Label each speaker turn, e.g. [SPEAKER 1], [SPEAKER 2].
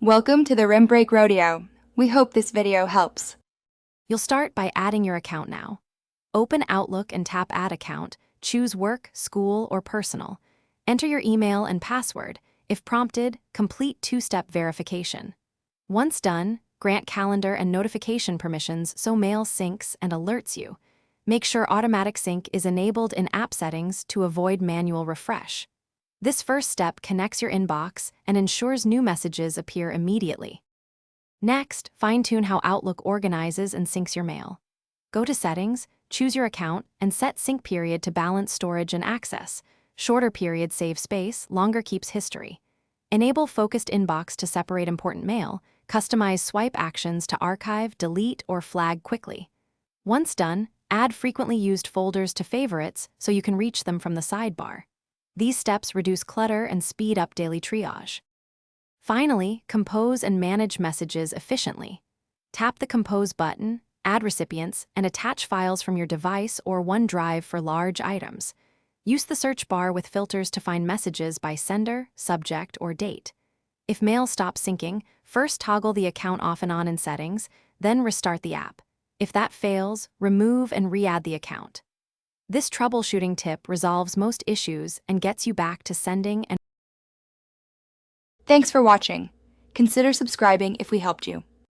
[SPEAKER 1] Welcome to the Rim Break Rodeo. We hope this video helps.
[SPEAKER 2] You'll start by adding your account now. Open Outlook and tap Add Account, choose Work, School, or Personal. Enter your email and password. If prompted, complete two-step verification. Once done, grant calendar and notification permissions so Mail syncs and alerts you. Make sure Automatic Sync is enabled in App Settings to avoid manual refresh. This first step connects your inbox and ensures new messages appear immediately. Next, fine-tune how Outlook organizes and syncs your mail. Go to Settings, choose your account, and set sync period to balance storage and access. Shorter period saves space, longer keeps history. Enable Focused Inbox to separate important mail. Customize swipe actions to archive, delete, or flag quickly. Once done, add frequently used folders to favorites so you can reach them from the sidebar. These steps reduce clutter and speed up daily triage. Finally, compose and manage messages efficiently. Tap the Compose button, add recipients, and attach files from your device or OneDrive for large items. Use the search bar with filters to find messages by sender, subject, or date. If mail stops syncing, first toggle the account off and on in Settings, then restart the app. If that fails, remove and re-add the account. This troubleshooting tip resolves most issues and gets you back to sending and
[SPEAKER 1] Thanks for watching. Consider subscribing if we helped you.